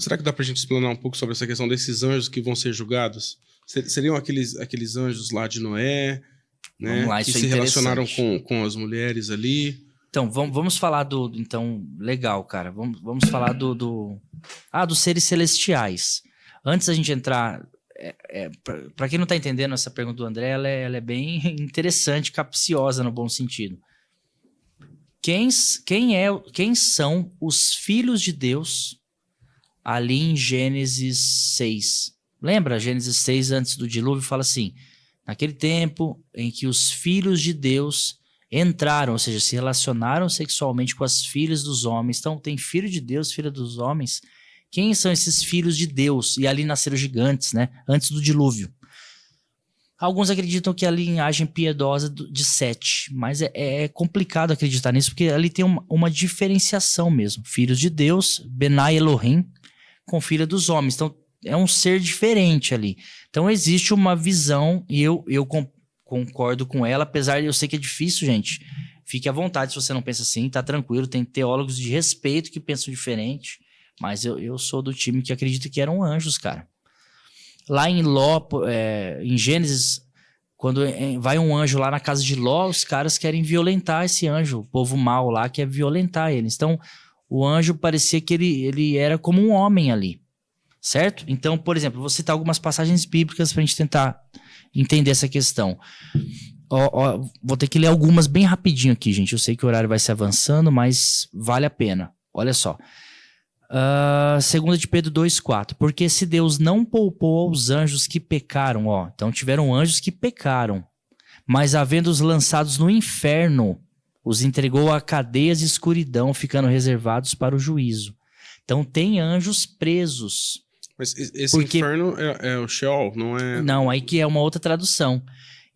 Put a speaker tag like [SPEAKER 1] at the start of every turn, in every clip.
[SPEAKER 1] Será que dá pra gente explanar um pouco sobre essa questão desses anjos que vão ser julgados? Seriam aqueles anjos lá de Noé, né?
[SPEAKER 2] Vamos lá,
[SPEAKER 1] que
[SPEAKER 2] isso é
[SPEAKER 1] se relacionaram
[SPEAKER 2] interessante.
[SPEAKER 1] com as mulheres ali.
[SPEAKER 2] Então, vamos falar do... Então, legal, cara. Vamos falar dos seres celestiais. Antes da gente entrar... Para quem não tá entendendo essa pergunta do André, ela é bem interessante, capciosa no bom sentido. Quem são os filhos de Deus ali em Gênesis 6? Lembra? Gênesis 6, antes do dilúvio, fala assim: naquele tempo em que os filhos de Deus entraram, ou seja, se relacionaram sexualmente com as filhas dos homens. Então, tem filho de Deus, filha dos homens. Quem são esses filhos de Deus? E ali nasceram gigantes, né? Antes do dilúvio. Alguns acreditam que é a linhagem piedosa de Sete, mas é complicado acreditar nisso, porque ali tem uma diferenciação mesmo. Filhos de Deus, Benai Elohim, com filha dos homens. Então, é um ser diferente ali. Então, existe uma visão, e eu concordo com ela, apesar de eu sei que é difícil, gente. Fique à vontade se você não pensa assim, tá tranquilo. Tem teólogos de respeito que pensam diferente, mas eu sou do time que acredita que eram anjos, cara. Lá em Ló, em Gênesis, quando vai um anjo lá na casa de Ló, os caras querem violentar esse anjo. O povo mau lá quer violentar eles. Então, o anjo parecia que ele era como um homem ali, certo? Então, por exemplo, vou citar algumas passagens bíblicas para a gente tentar entender essa questão. Vou ter que ler algumas bem rapidinho aqui, gente. Eu sei que o horário vai se avançando, mas vale a pena. Olha só. 2 de Pedro 2,4. Porque se Deus não poupou aos anjos que pecaram, então tiveram anjos que pecaram, mas havendo-os lançados no inferno, os entregou a cadeias de escuridão, ficando reservados para o juízo. Então tem anjos presos.
[SPEAKER 1] Mas esse inferno é o Sheol, não é?
[SPEAKER 2] Não, aí que é uma outra tradução.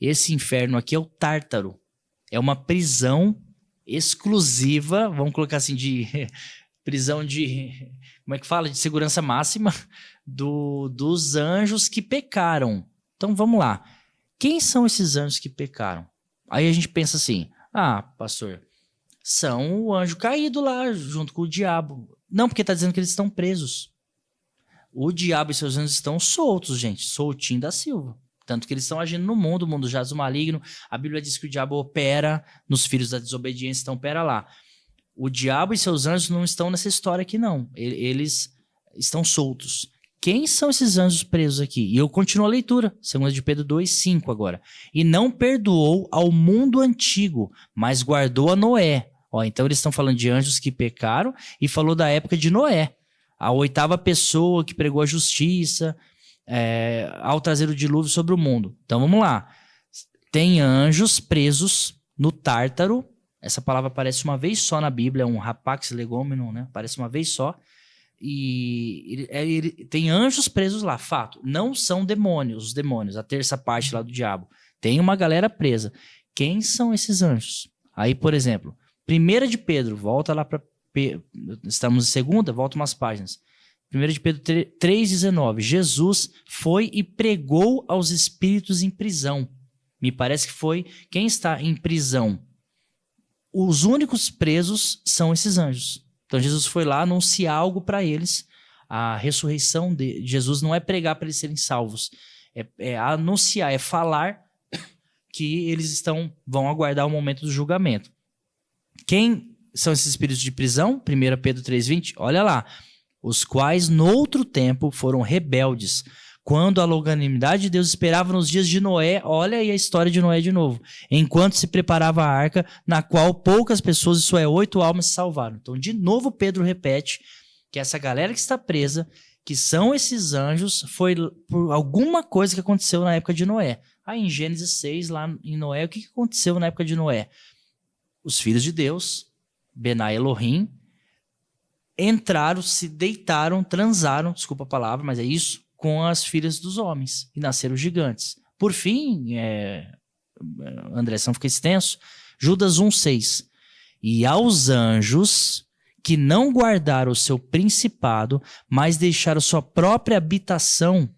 [SPEAKER 2] Esse inferno aqui é o Tártaro. É uma prisão exclusiva, vamos colocar assim, de prisão de... Como é que fala? De segurança máxima dos anjos que pecaram. Então vamos lá. Quem são esses anjos que pecaram? Aí a gente pensa assim: pastor, são o anjo caído lá junto com o diabo. Não, porque está dizendo que eles estão presos. O diabo e seus anjos estão soltos, gente. Soltinho da Silva. Tanto que eles estão agindo no mundo, o mundo jaz do maligno. A Bíblia diz que o diabo opera nos filhos da desobediência, então pera lá. O diabo e seus anjos não estão nessa história aqui, não. Eles estão soltos. Quem são esses anjos presos aqui? E eu continuo a leitura. 2 de Pedro 2,5 agora. E não perdoou ao mundo antigo, mas guardou a Noé. Então eles estão falando de anjos que pecaram e falou da época de Noé. A 8ª pessoa que pregou a justiça ao trazer o dilúvio sobre o mundo. Então vamos lá. Tem anjos presos no Tártaro. Essa palavra aparece uma vez só na Bíblia, é um rapax legomenon, né? Aparece uma vez só. E ele tem anjos presos lá, fato. Não são demônios, os demônios, a terça parte lá do diabo. Tem uma galera presa. Quem são esses anjos? Aí, por exemplo, 1 de Pedro, volta lá para... Estamos em 2ª, volta umas páginas. 1 de Pedro 3,19. Jesus foi e pregou aos espíritos em prisão. Me parece que foi quem está em prisão. Os únicos presos são esses anjos. Então Jesus foi lá anunciar algo para eles. A ressurreição de Jesus não é pregar para eles serem salvos. É anunciar, é falar que eles vão aguardar o momento do julgamento. Quem são esses espíritos de prisão? 1 Pedro 3,20. Olha lá. Os quais, noutro tempo, foram rebeldes, quando a longanimidade de Deus esperava nos dias de Noé. Olha aí a história de Noé de novo. Enquanto se preparava a arca, na qual poucas pessoas, isso é, 8 almas, se salvaram. Então, de novo, Pedro repete que essa galera que está presa, que são esses anjos, foi por alguma coisa que aconteceu na época de Noé. Aí em Gênesis 6, lá em Noé, o que aconteceu na época de Noé? Os filhos de Deus, Benai Elohim, entraram, se deitaram, transaram, desculpa a palavra, mas é isso, com as filhas dos homens, e nasceram gigantes. Por fim, André, se não fica extenso, Judas 1,6. E aos anjos que não guardaram o seu principado, mas deixaram sua própria habitação,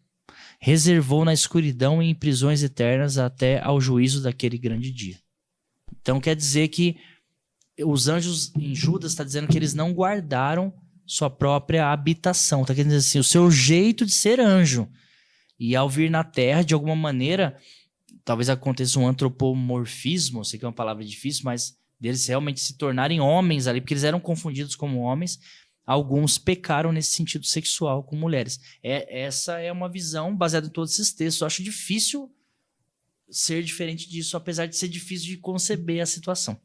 [SPEAKER 2] reservou na escuridão e em prisões eternas até ao juízo daquele grande dia. Então quer dizer que os anjos em Judas está dizendo que eles não guardaram sua própria habitação. Tá querendo dizer assim, o seu jeito de ser anjo. E ao vir na Terra, de alguma maneira, talvez aconteça um antropomorfismo, sei que é uma palavra difícil, mas deles realmente se tornarem homens ali, porque eles eram confundidos como homens. Alguns pecaram nesse sentido sexual com mulheres. Essa é uma visão baseada em todos esses textos. Eu acho difícil ser diferente disso, apesar de ser difícil de conceber a situação.